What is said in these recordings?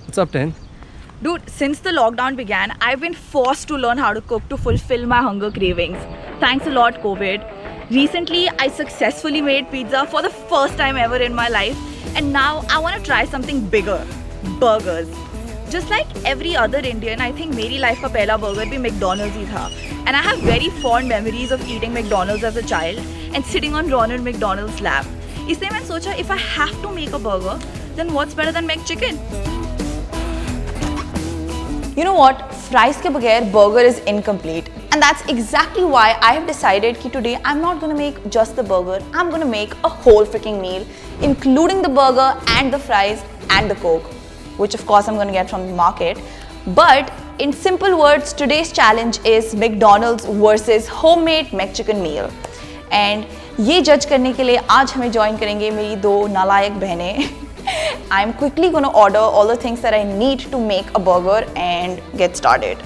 What's up, Ten? Dude, since the lockdown began, I've been forced to learn how to cook to fulfill my hunger cravings. Thanks a lot, COVID. Recently, I successfully made pizza for the first time ever in my life, and now I want to try something bigger, burgers. Just like every other Indian, I think मेरी life का पहला burger भी McDonald's ही था. And I have very fond memories of eating McDonald's as a child and sitting on Ronald McDonald's lap. इसलिए मैंने सोचा if I have to make a burger, then what's better than McChicken? You know what? Fries ke baghair burger is incomplete. And that's exactly why I have decided that today I'm not gonna make just the burger. I'm gonna make a whole freaking meal, including the burger and the fries and the Coke, which of course I'm gonna get from the market. But in simple words, today's challenge is McDonald's versus homemade McChicken meal. And ये जज करने के लिए आज हमें join करेंगे मेरी दो नालायक बहनें. I'm quickly gonna order all the things that I need to make a burger and get started.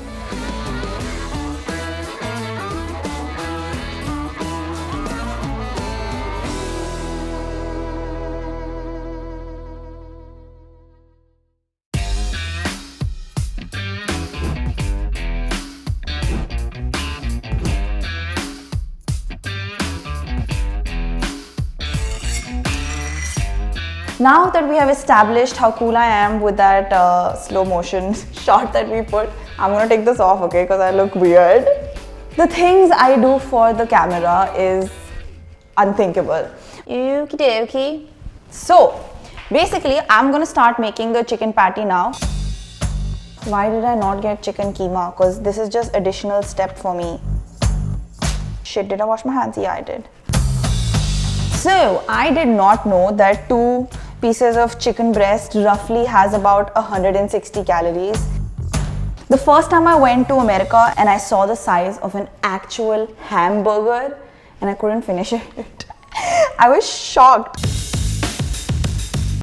Now that we have established how cool I am with that slow motion shot that we put, I'm gonna take this off, okay, because I look weird. The things I do for the camera is unthinkable. Okie dokie. So, basically, I'm gonna start making the chicken patty now. Why did I not get chicken keema? Because this is just additional step for me. Shit, did I wash my hands? Yeah, I did. So, I did not know that 2 pieces of chicken breast roughly has about 160 calories. The first time I went to America and I saw the size of an actual hamburger and I couldn't finish it. I was shocked.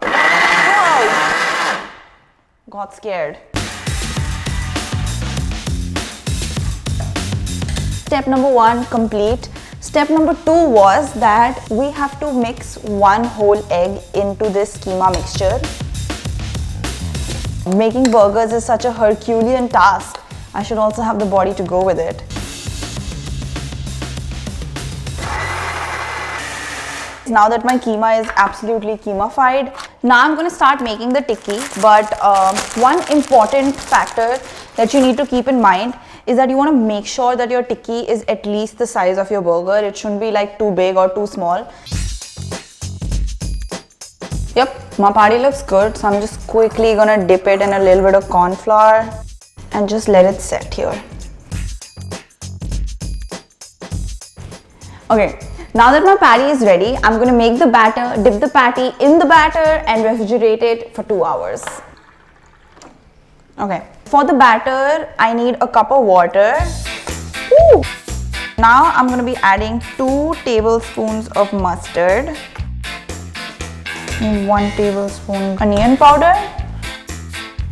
Whoa. Got scared. Step number 1 complete. Step number 2 was that we have to mix 1 whole egg into this keema mixture. Making burgers is such a Herculean task. I should also have the body to go with it. Now that my keema is absolutely keema-fied, now I'm going to start making the tikki. But one important factor that you need to keep in mind is that you want to make sure that your tikki is at least the size of your burger. It shouldn't be like too big or too small. Yep, my patty looks good, so I'm just quickly gonna dip it in a little bit of corn flour and just let it set here. Okay, now that my patty is ready, I'm gonna make the batter, dip the patty in the batter and refrigerate it for 2 hours. Okay, for the batter, I need a cup of water. Ooh. Now I'm going to be adding 2 tablespoons of mustard, 1 tablespoon onion powder,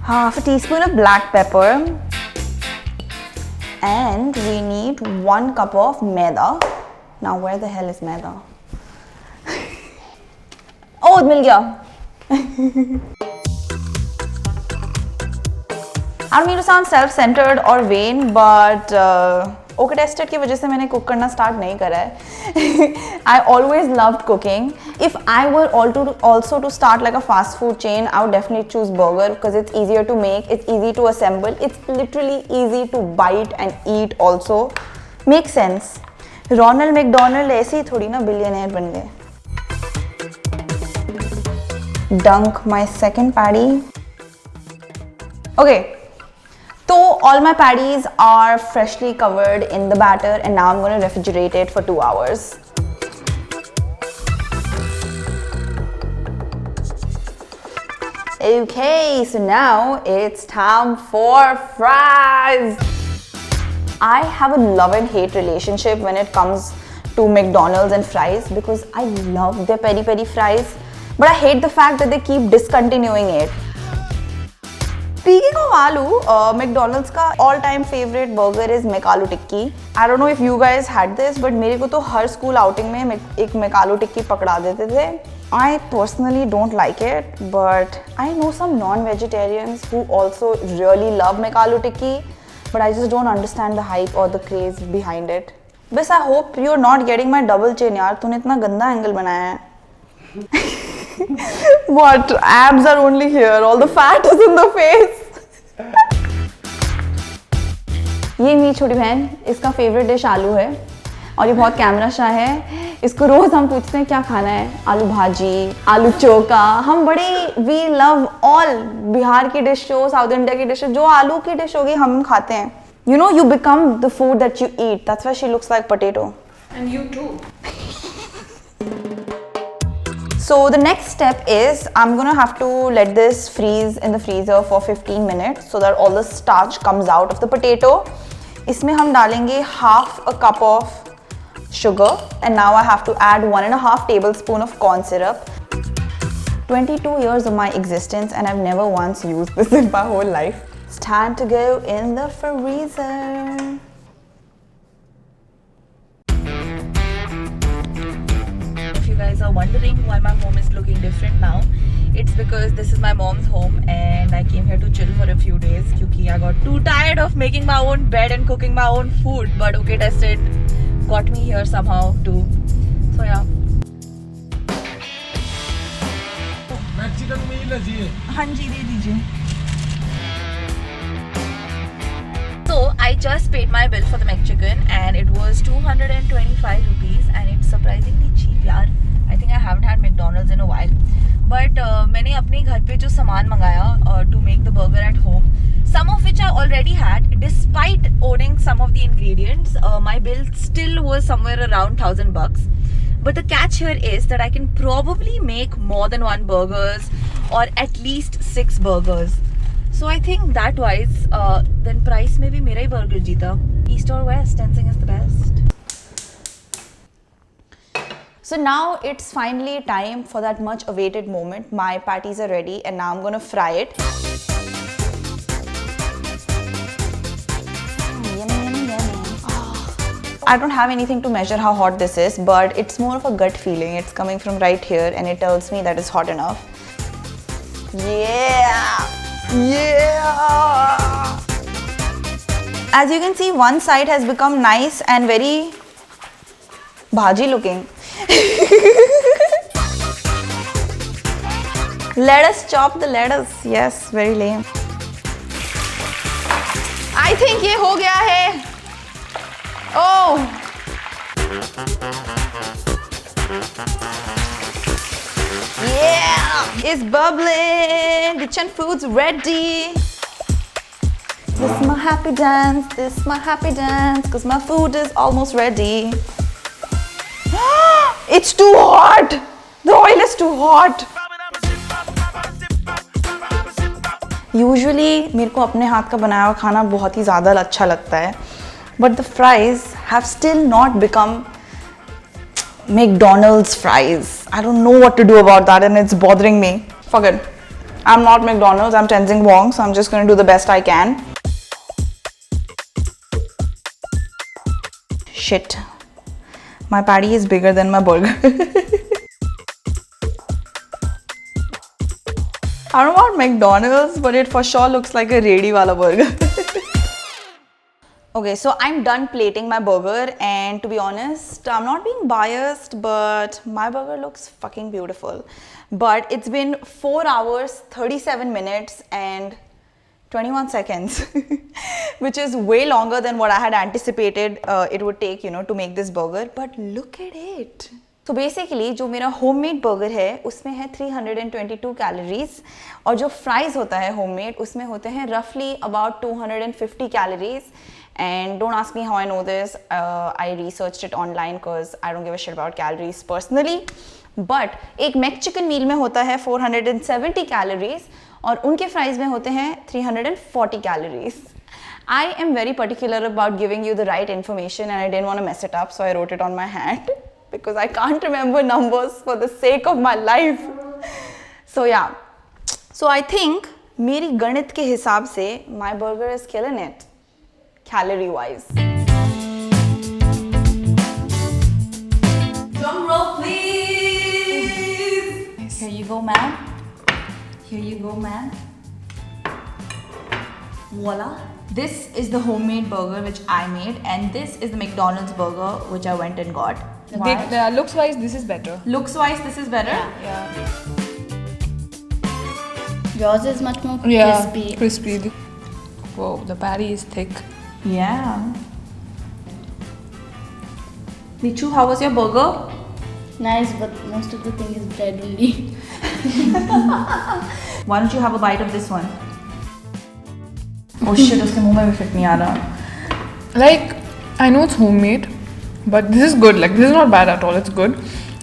half a teaspoon of black pepper, and we need 1 cup of maida. Now where the hell is maida? Oh, it mil gaya. I don't mean to sound self-centered or vain, but okay tested की वजह से मैंने cook करना start नहीं करा है. I always loved cooking. If I were also to start like a fast food chain, I would definitely choose burger because it's easier to make, it's easy to assemble, it's literally easy to bite and eat also. Makes sense. Ronald McDonald ऐसे ही थोड़ी ना billionaire बन गए. Dunk my second patty. Okay. So all my patties are freshly covered in the batter and now I'm going to refrigerate it for 2 hours. Okay, so now it's time for fries. I have a love and hate relationship when it comes to McDonald's and fries because I love their peri peri fries, but I hate the fact that they keep discontinuing it. Speaking of aloo, McDonald's का all-time favorite burger is McAloo Tikki. I don't know if you guys had this, but मेरे को तो हर school outing में एक McAloo Tikki पकड़ा देते थे I personally don't like it, but I know some non-vegetarians who also really love McAloo tikki, but I just don't understand the hype or the craze behind it. Bas, I hope you're not getting my double chin यार, तूने इतना गंदा angle बनाया है. What? Abs are only here, all the fat is in the face. ये मेरी छोटी बहन, इसका फेवरेट डिश आलू है और ये बहुत कैमरा शाह है. इसको रोज हम पूछते हैं क्या खाना है, आलू भाजी, आलू चोखा. हम बड़े वी लव ऑल बिहार की डिश हो, साउथ इंडिया की डिश हो, जो आलू की डिश होगी हम खाते हैं. You know, you become the food that you eat. That's why she looks like potato. And you too. So the next step is I'm gonna have to let this freeze in the freezer for 15 minutes so that all the starch comes out of the potato. इसमें हम डालेंगे half a cup of sugar, and now I have to add 1.5 tablespoon of corn syrup. 22 years of my existence and I've never once used this in my whole life. It's time to go in the freezer. If you guys are wondering why my home is looking different now, it's because this is my mom's home and I came here to chill for a few days because I got too tired of making my own bed and cooking my own food. But okay, tested got me here somehow too. So yeah. Mexican में ही लजीए. हाँ जी, दे दीजिए. So I just paid my bill for the McChicken and it was 225 rupees and it's surprisingly cheap यार. I think I haven't had McDonald's in a while. But मैंने अपने घर पे जो सामान मंगाया to make the burger at home, some of which I already had. Despite owning some of the ingredients, my bill still was somewhere around $1,000. But the catch here is that I can probably make more than one burgers or at least 6 burgers. So I think that wise, then price में भी मेरा ही burger जीता. East or West, Tenzing is the best. So now it's finally time for that much awaited moment. My patties are ready and now I'm gonna fry it. Yummy, yummy, yummy. I don't have anything to measure how hot this is, but it's more of a gut feeling. It's coming from right here and it tells me that it's hot enough. Yeah! Yeah! As you can see, one side has become nice and very bhaji looking. Let us chop the lettuce. Yes, very lame. I think ये हो गया है. Oh! Yeah! It's bubbling. Kitchen food's ready. This is my happy dance. This is my happy dance. Because my food is almost ready. It's too hot. The oil is too hot. Usually मेरे को अपने हाथ का बनाया हुआ खाना बहुत ही ज़्यादा अच्छा लगता है. But the fries have still not become McDonald's fries. I don't know what to do about that and it's bothering me. Fuck it. I'm not McDonald's, I'm Tenzing Wong, so I'm just gonna do the best I can. Shit. My patty is bigger than my burger. I don't know about McDonald's, but it for sure looks like a ready wala burger. Okay, so I'm done plating my burger and to be honest, I'm not being biased, but my burger looks fucking beautiful. But it's been 4 hours, 37 minutes and 21 seconds, which is way longer than what I had anticipated it would take, you know, to make this burger. But look at it. So basically, जो मेरा homemade burger है, उसमें है 322 calories और जो fries होता है homemade, उसमें होते हैं roughly about 250 calories. And don't ask me how I know this. I researched it online because I don't give a shit about calories personally. But एक McChicken meal में होता है 470 calories और उनके fries में होते हैं 340 calories. I am very particular about giving you the right information and I didn't want to mess it up, so I wrote it on my hand because I can't remember numbers for the sake of my life. So yeah. So I think मेरी गणित के हिसाब से my burger is killing it. Calorie wise. Drum roll, please. Here you go, ma'am. Here you go, ma'am. Voila. This is the homemade burger which I made, and this is the McDonald's burger which I went and got. Looks wise, this is better. Looks wise, this is better. Yeah. Yours is much more crispy. Crispy. Whoa, the patty is thick. Yeah. Nichu, how was your burger? Nice, but most of the thing is bread only. Why don't you have a bite of this one? Oh shit, उसके मुंह में भी fit नहीं आ रहा. Like, I know it's homemade, but this is good. Like, this is not bad at all. It's good.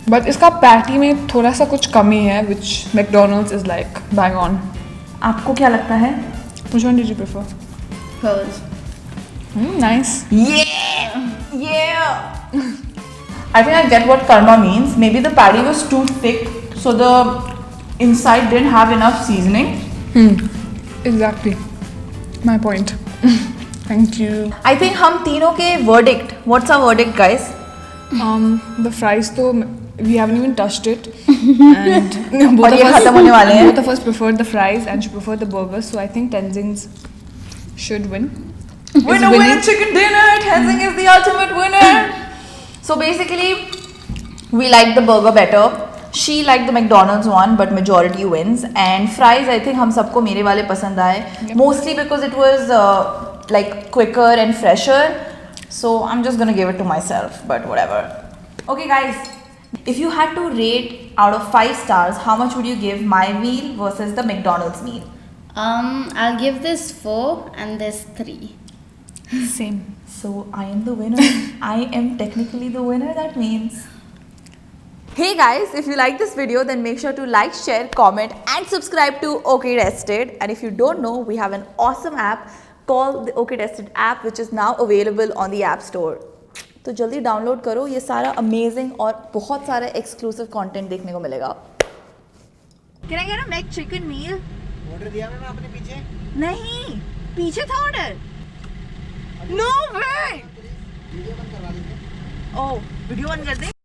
But इसका patty में थोड़ा सा कुछ कमी है, which McDonald's is like bang on. आपको क्या लगता है? Which one did you prefer? Hers. Nice. Yeah. I think I get what karma means. Maybe the patty was too thick, so the inside didn't have enough seasoning. Exactly. My point. Thank you. I think हम तीनों के verdict. What's our verdict, guys? The fries though, we haven't even touched it. And और ये खत्म होने वाले हैं. both of us preferred the fries and she preferred the burgers. So I think Tenzing's should win. Winner, chicken dinner. Tenzing is the ultimate winner. So basically, we like the burger better. She liked the McDonald's one, but majority wins. And fries, I think हम सबको मेरे वाले पसंद आए. Mostly because it was like quicker and fresher. So I'm just gonna give it to myself, but whatever. Okay, guys. If you had to rate out of 5 stars, how much would you give my meal versus the McDonald's meal? I'll give this 4 and this 3. Same. So I am the winner. I am technically the winner, that means. Hey guys, if you like this video, then make sure to like, share, comment and subscribe to OK Tested. And if you don't know, we have an awesome app called the OK Tested app, which is now available on the App Store. तो जल्दी download करो, ये सारा amazing और बहुत सारा exclusive content देखने को मिलेगा. Can I get a Mac chicken meal? Order दिया ना आपने पीछे? नहीं, पीछे था ऑर्डर. No way! वीडियो बंद करवा लीजिए. Oh, वीडियो बंद कर दे.